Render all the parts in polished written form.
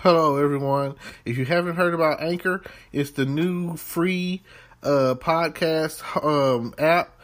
Hello, everyone. If you haven't heard about Anchor, it's the new free podcast app.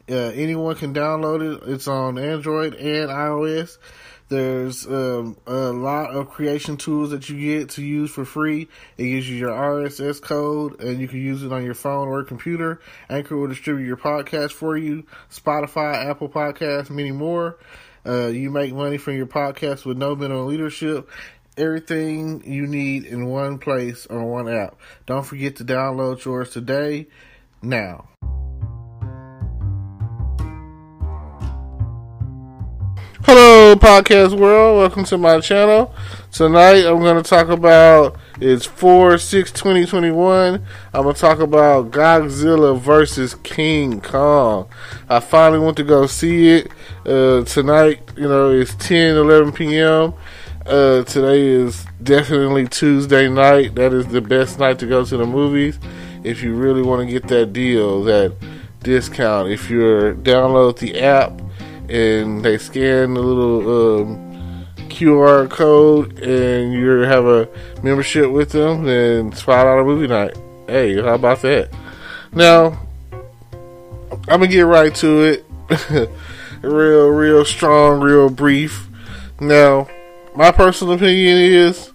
Anyone can download it. It's on Android and iOS. There's a lot of creation tools that you get to use for free. It gives you your RSS code, and you can use it on your phone or computer. Anchor will distribute your podcast for you. Spotify, Apple Podcasts, many more. You make money from your podcast with no minimum leadership. Everything you need in one place on one app. Don't forget to download yours today, now. Hello, podcast world. Welcome to my channel. Tonight, I'm going to talk about, it's 4/6/2021. I'm going to talk about Godzilla Vs King Kong. I finally went to go see it tonight. It's 10-11 p.m. Today is definitely Tuesday night. That is the best night to go to the movies if you really want to get that deal, that discount. If you download the app and they scan the little QR code and you have a membership with them, then it's $5 movie night. Hey, how about that? Now, I'm gonna get right to it. real strong, real brief. Now, my personal opinion is,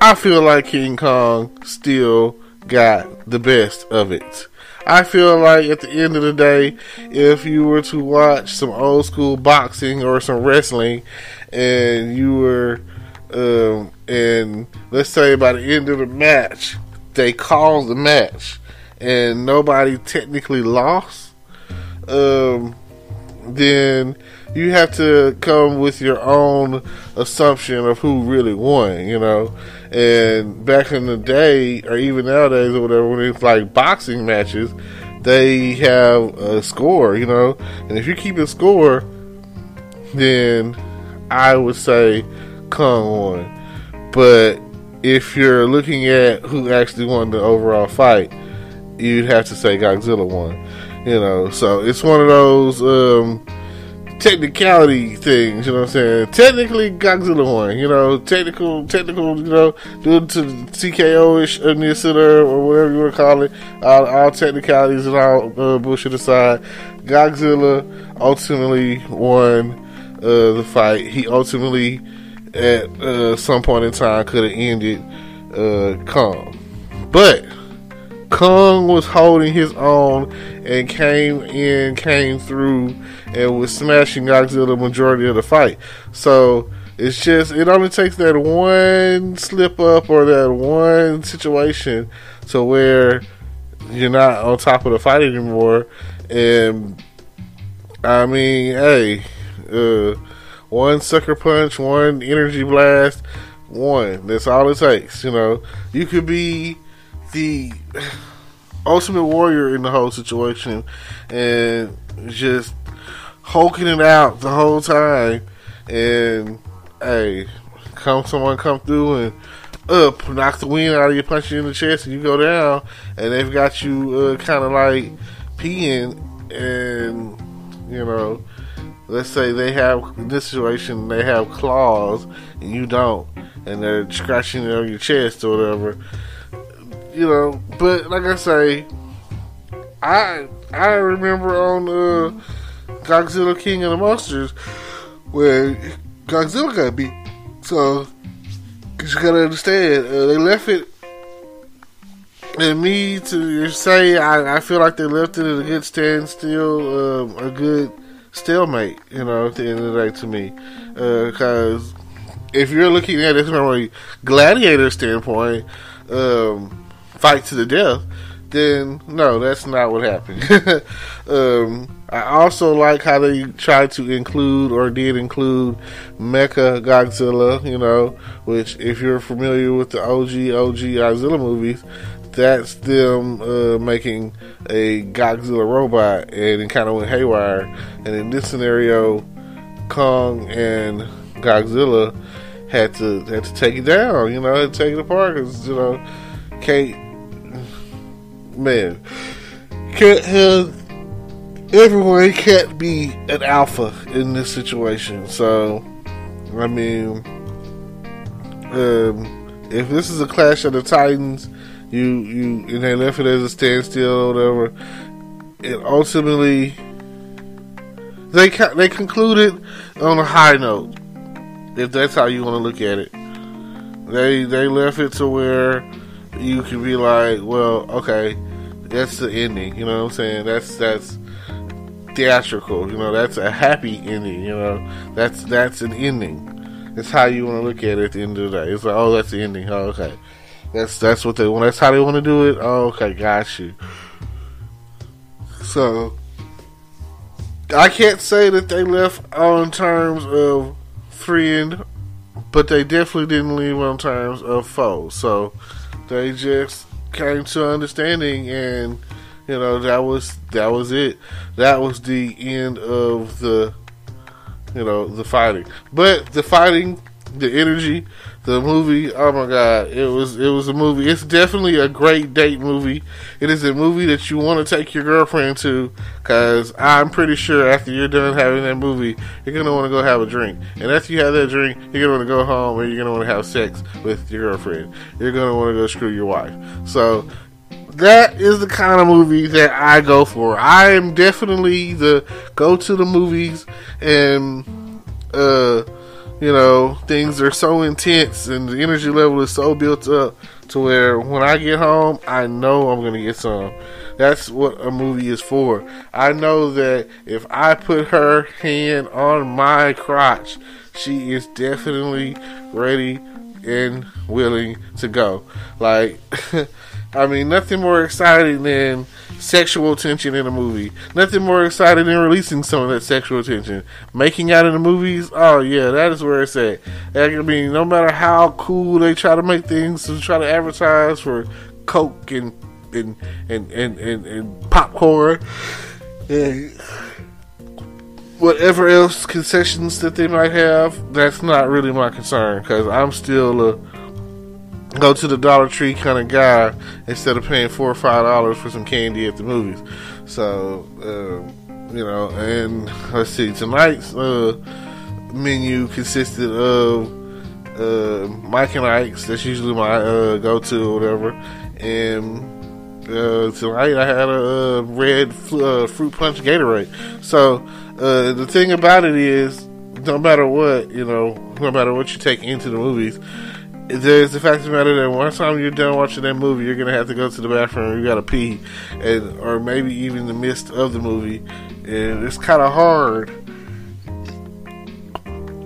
I feel like King Kong still got the best of it. I feel like at the end of the day, if you were to watch some old school boxing or some wrestling, and you were, and let's say by the end of the match, they called the match, and nobody technically lost, then you have to come with your own assumption of who really won, And back in the day, or even nowadays or whatever, when it's like boxing matches, they have a score, And if you keep a score, then I would say Kong won. But if you're looking at who actually won the overall fight, you'd have to say Godzilla won. So it's one of those technicality things, you know what I'm saying? Technically, Godzilla won, technical, due to TKO-ish or whatever you want to call it, all technicalities and all bullshit aside, Godzilla ultimately won the fight. He ultimately, at some point in time, could have ended Kong. But Kong was holding his own and came through and was smashing Godzilla the majority of the fight. So it only takes that one slip up or that one situation to where you're not on top of the fight anymore. And I mean, hey, one sucker punch, one energy blast, that's all it takes. You could be the ultimate warrior in the whole situation and just hulking it out the whole time, and hey, someone come through and knock the wind out of you, punch you in the chest, and you go down, and they've got you kind of like peeing, and let's say they have, in this situation, they have claws and you don't, and they're scratching it on your chest or whatever. But like I say, I remember on Godzilla King of the Monsters where Godzilla got beat. So you gotta understand, they left it, and me to say I feel like they left it at a good standstill, a good stalemate. At the end of the day, to me, because if you're looking at it from a gladiator standpoint, fight to the death, then no, that's not what happened. I also like how they tried to include, or did include, Mecha Godzilla, which, if you're familiar with the OG Godzilla movies, that's them making a Godzilla robot, and it kind of went haywire. And in this scenario, Kong and Godzilla had to take it down, had to take it apart, because, can't have everyone can't be an alpha in this situation. So I mean, if this is a Clash of the Titans, and they left it as a standstill or whatever, it ultimately they concluded on a high note, if that's how you want to look at it. They left it to where you can be like, well, okay, that's the ending. You know what I'm saying? That's theatrical. You know, that's a happy ending. You know, that's an ending. That's how you want to look at it at the end of the day. It's like, oh, that's the ending. Oh, okay, that's what they want. That's how they want to do it. Oh, okay, got you. So I can't say that they left on terms of friend, but they definitely didn't leave on terms of foe. So they just came to understanding, and you know, that was it. That was the end of the fighting. But the fighting, the energy, the movie, oh my god, it was a movie. It's definitely a great date movie. It is a movie that you want to take your girlfriend to, because I'm pretty sure after you're done having that movie, you're going to want to go have a drink. And after you have that drink, you're going to want to go home, and you're going to want to have sex with your girlfriend. You're going to want to go screw your wife. So that is the kind of movie that I go for. I am definitely the go to the movies, and you know, things are so intense and the energy level is so built up to where when I get home, I know I'm going to get some. That's what a movie is for. I know that if I put her hand on my crotch, she is definitely ready and willing to go. Like, I mean, nothing more exciting than sexual tension in a movie. Nothing more exciting than releasing some of that sexual tension. Making out in the movies, oh yeah, that is where it's at. I mean, no matter how cool they try to make things to try to advertise for Coke and popcorn and whatever else concessions that they might have, that's not really my concern, because I'm still a go to the Dollar Tree kind of guy instead of paying $4 or $5 for some candy at the movies. So, you know, and let's see, tonight's menu consisted of Mike and Ike's. That's usually my go-to or whatever. And tonight I had a red fruit punch Gatorade. So the thing about it is, no matter what, you know, no matter what you take into the movies, there's the fact of the matter that one time you're done watching that movie, you're gonna have to go to the bathroom. You gotta pee, or maybe even in the midst of the movie, and it's kind of hard,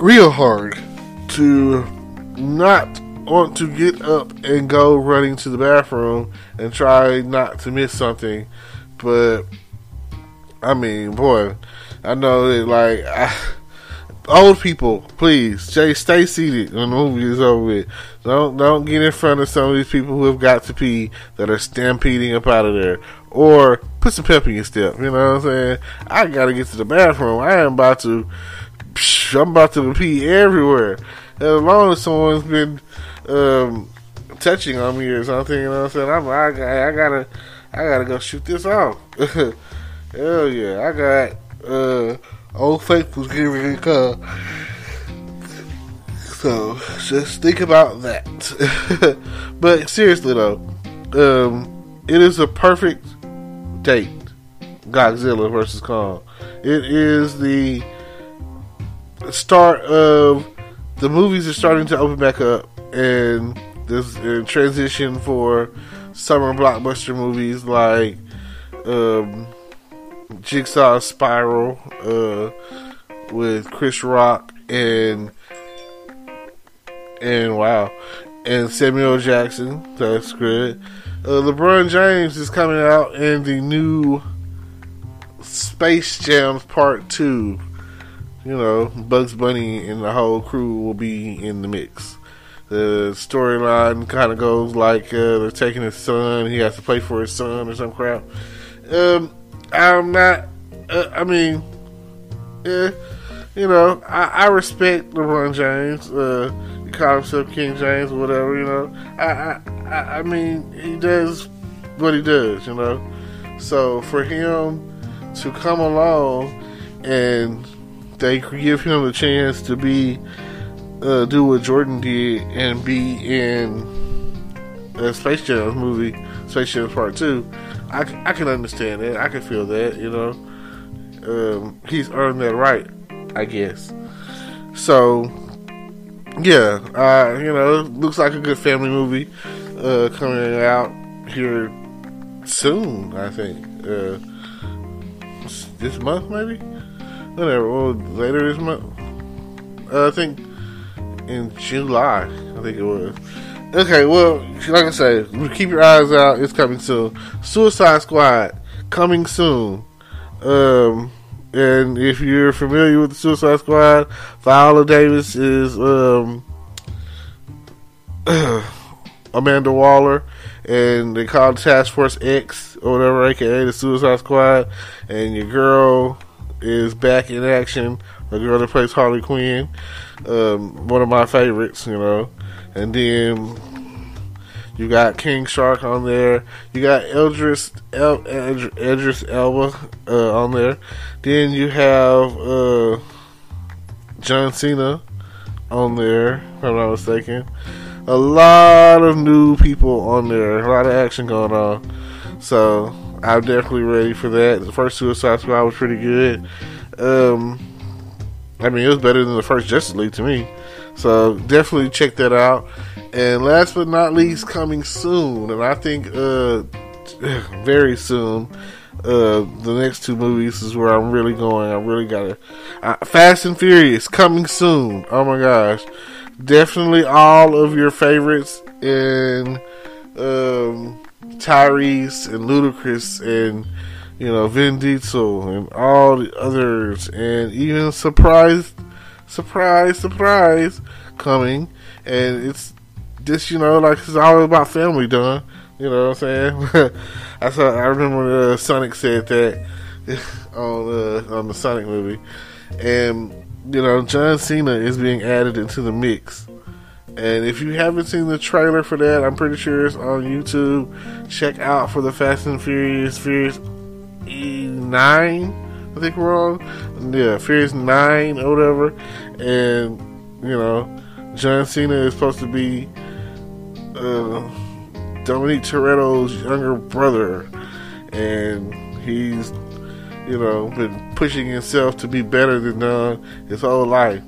real hard, to not want to get up and go running to the bathroom and try not to miss something. But I mean, boy, I know that like. Old people, please, stay seated when the movie is over with. Don't get in front of some of these people who have got to pee that are stampeding up out of there. Or put some pep in your step. You know what I'm saying? I gotta get to the bathroom. I'm about to pee everywhere. As long as someone's been touching on me or something, you know what I'm saying? I gotta go shoot this off. Hell yeah, I got Old Faithful's getting ready to come. So, just think about that. But seriously though, it is a perfect date. Godzilla vs Kong. It is the start of the movies are starting to open back up, and there's a transition for summer blockbuster movies like Jigsaw Spiral with Chris Rock and Samuel Jackson. That's good. LeBron James is coming out in the new Space Jam Part 2. You know, Bugs Bunny and the whole crew will be in the mix. The storyline kind of goes like they're taking his son. He has to play for his son or some crap. I'm not. I mean, you know, I respect LeBron James. He called himself King James or whatever. You know, I mean, he does what he does. You know, so for him to come along and they give him the chance to be do what Jordan did and be in a Space Jam movie, Space Jam Part 2, I can understand that. I can feel that, you know. He's earned that right, I guess. So, yeah, you know, looks like a good family movie coming out here soon, I think. This month, maybe? Whatever, or later this month. I think in July, I think it was. Okay, well, like I say, keep your eyes out. It's coming soon. Suicide Squad, coming soon. And if you're familiar with the Suicide Squad, Viola Davis is Amanda Waller, and they call it Task Force X or whatever, aka the Suicide Squad. And your girl is back in action. The girl that plays Harley Quinn, one of my favorites, you know. And then you got King Shark on there. You got Idris Elba on there. Then you have John Cena on there, if I'm not mistaken. A lot of new people on there. A lot of action going on. So I'm definitely ready for that. The first Suicide Squad was pretty good. I mean, it was better than the first Justice League to me. So definitely check that out. And last but not least, coming soon, and I think very soon, the next two movies is where I'm really going. I really gotta Fast and Furious coming soon. Oh my gosh, definitely all of your favorites and Tyrese and Ludacris and, you know, Vin Diesel and all the others, and even surprise coming. And it's just, you know, like, it's all about family done. You know what I'm saying? I remember when Sonic said that on the Sonic movie. And, you know, John Cena is being added into the mix. And if you haven't seen the trailer for that, I'm pretty sure it's on YouTube. Check out for the Fast and Furious 9, I think we're on. Yeah, Furious 9 or whatever. And, you know, John Cena is supposed to be Dominique Toretto's younger brother. And he's, you know, been pushing himself to be better than Don his whole life.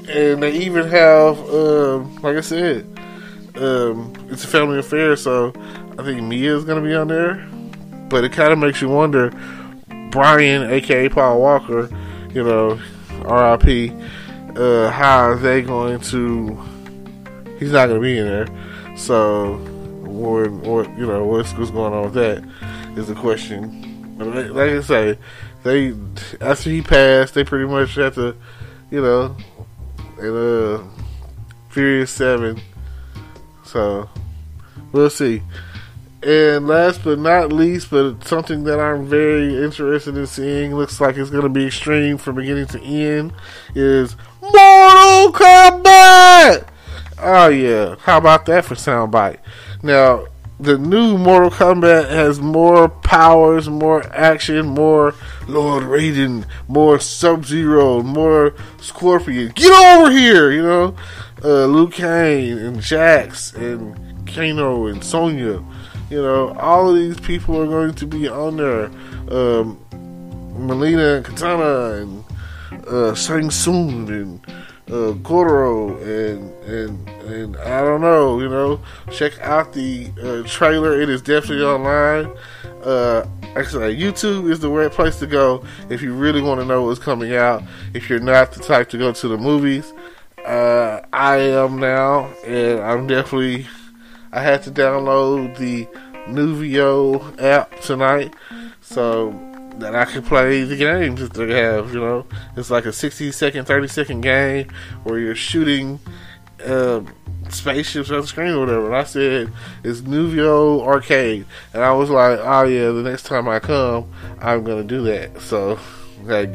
And they even have, like I said, it's a family affair, so I think Mia's going to be on there. But it kind of makes you wonder, Brian, a.k.a. Paul Walker, you know, R.I.P., how are they going to... He's not going to be in there. So, what you know, what's going on with that is the question. But like I say, they, after he passed, they pretty much have to, you know... and Furious 7. So we'll see. And last but not least, but something that I'm very interested in seeing, looks like it's going to be extreme from beginning to end, is Mortal Kombat. Oh yeah, how about that for soundbite? Now, the new Mortal Kombat has more powers, more action, more Lord Raiden, more Sub-Zero, more Scorpion. Get over here, you know. Liu Kang and Jax and Kano and Sonya. You know, all of these people are going to be on there. Melina and Katana and Shang Tsung and Goro and I don't know, you know. Check out the trailer. It is definitely online. Actually, YouTube is the right place to go if you really want to know what's coming out. If you're not the type to go to the movies, I am now, and I had to download the Nuvio app tonight so that I can play the games that they have, you know. It's like a 60-second, 30-second game where you're shooting spaceships on the screen or whatever. And I said, it's Nuvio Arcade. And I was like, oh yeah, the next time I come, I'm going to do that. So I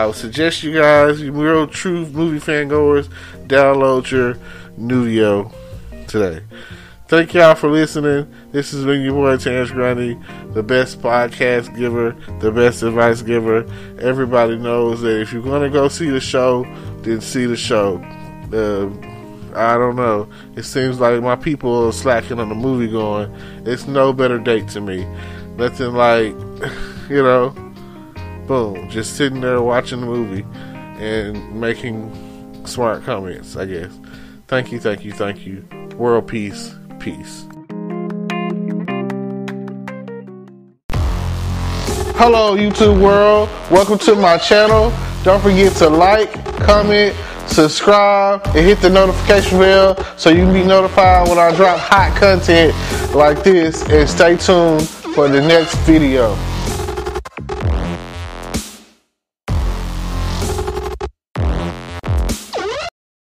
would suggest you guys, you real true movie fan goers, download your Nuvio today. Thank y'all for listening. This has been your boy Terrence Grundy, the best podcast giver, the best advice giver. Everybody knows that if you're going to go see the show, then see the show. I don't know. It seems like my people are slacking on the movie going. It's no better date to me. Nothing like, you know, boom, just sitting there watching the movie and making smart comments, I guess. Thank you, thank you, thank you. World peace, peace. Hello, YouTube world. Welcome to my channel. Don't forget to like, comment, subscribe, and hit the notification bell so you can be notified when I drop hot content like this. And stay tuned for the next video.